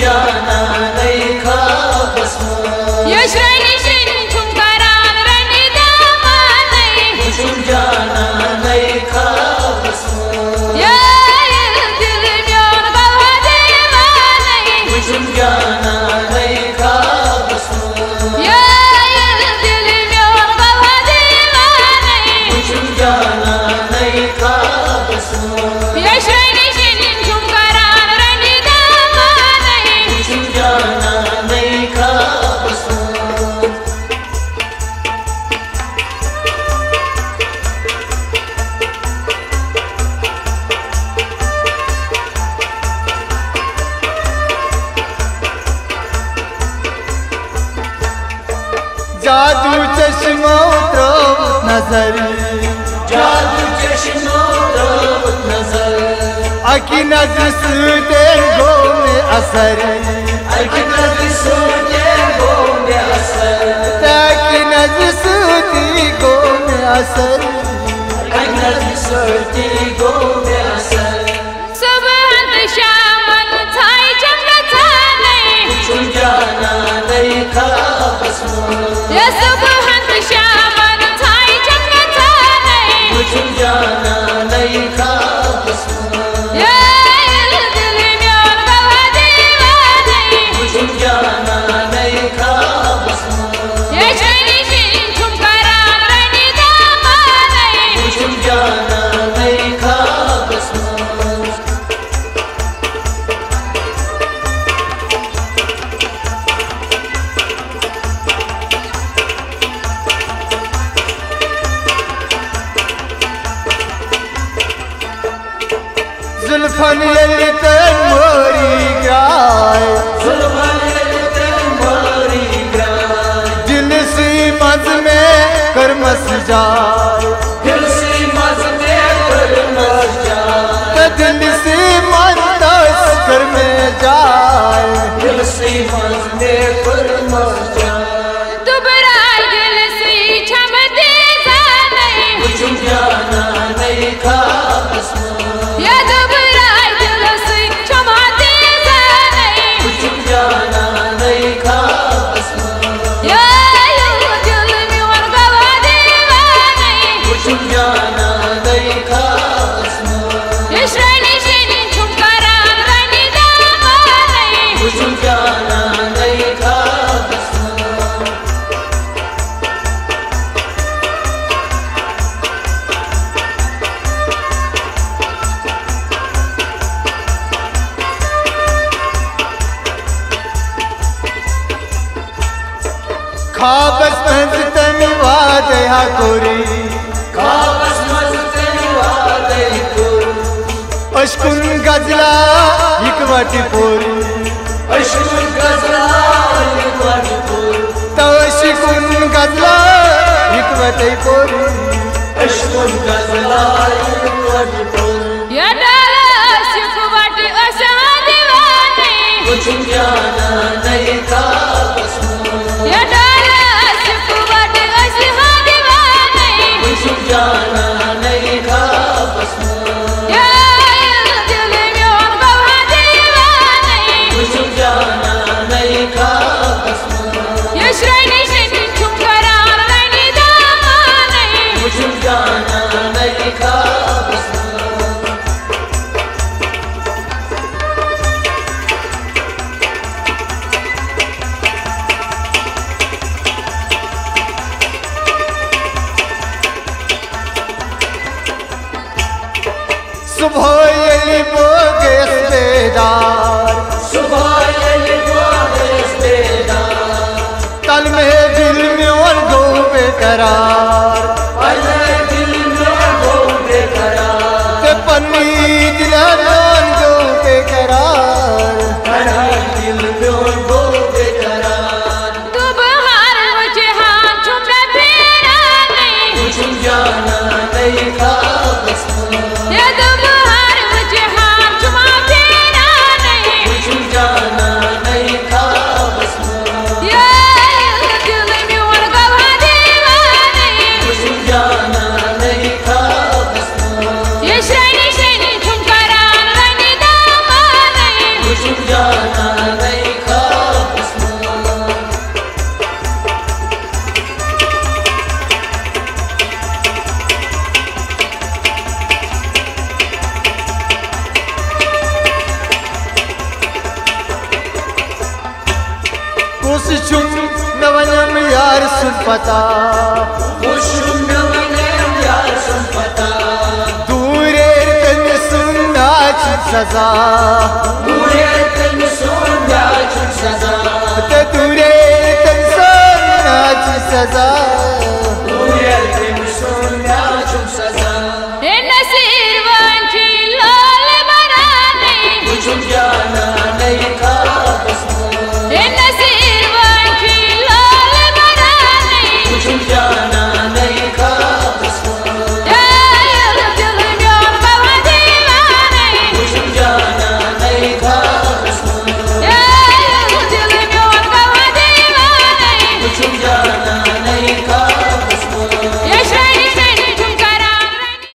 जाना नहीं खा बसमो यशरानी शिन तुम करार रनी दामाने तुम जाना नहीं खा बसमो या दिल म्योन गवा दीवाने तुम जाना नहीं खा बसमो या दिल म्योन गवा दीवाने तुम जाना नहीं खा बसमो यशरानी शिन तुम करार रनी दामाने तुम जाना नहीं खा बसमो जादू चश्मा उतरो नजर जादू चश्मो रावत नजर आखी नजर सूते गो में असर अकबर सोने गो में असर ताकि नजर सूती गो में असर अकबर सोती गो में असर सुबह शामन थाई जंग थाने तुम जाना नहीं खा बसमो या सुबह शामन थाई जंग थाने तुम जाना नहीं खा बसमो या दिल म्योन गवा दीवाने तुम जाना नहीं खा बसमो यशरानी शिन तुम करार रनी दामाने तुम जाना नहीं खा बसमो जुल्फन ये तर मोरी गाय दिल सी मज में कर मस जाए दिल सी मन दस कर में जाए दुबराई दिल से छमते जाने या दुबराई दिल से छमते जाने या दिल म्योन गवा दीवाने यशरानी शिन तुम करार रनी दामाने खाबस मंज तमी वादे हा कोरी अशकुन गजला इकवटी पोरी तो अशकुन गजला इकवटी पोरी या डाला सिखवट असा दीवाने तुम जाना नहीं खा बसमो या डाला सिखवट असा दीवाने तुम जाना नहीं खा बसमो या दिल म्योन गवा दीवाने तुम जाना नहीं खा बसमो यशरानी शिन तुम करार रनी दामाने तुम जाना नहीं खा बसमो सुबह ये बोगस बेदार तल में दिल में और गो बेकरार ते पन्नी दिला नान गो बेकरार दुबहार मुझे हाथ छुपे फेराने तुम जाना नहीं खा बसमो या दुबहार मुझे हाथ छुपा फेराने तुम जाना नहीं खा बसमो या दिल म्योन गवा दीवाने तुम जाना नहीं खा बसमो यशरानी शिन तुम नवनम यार सुन पता खुशुम नवनम यार सुन पता दूरे तन सुनना सजा दूरे तन सुनना सजा दूरे तन सुनना सजा दूरे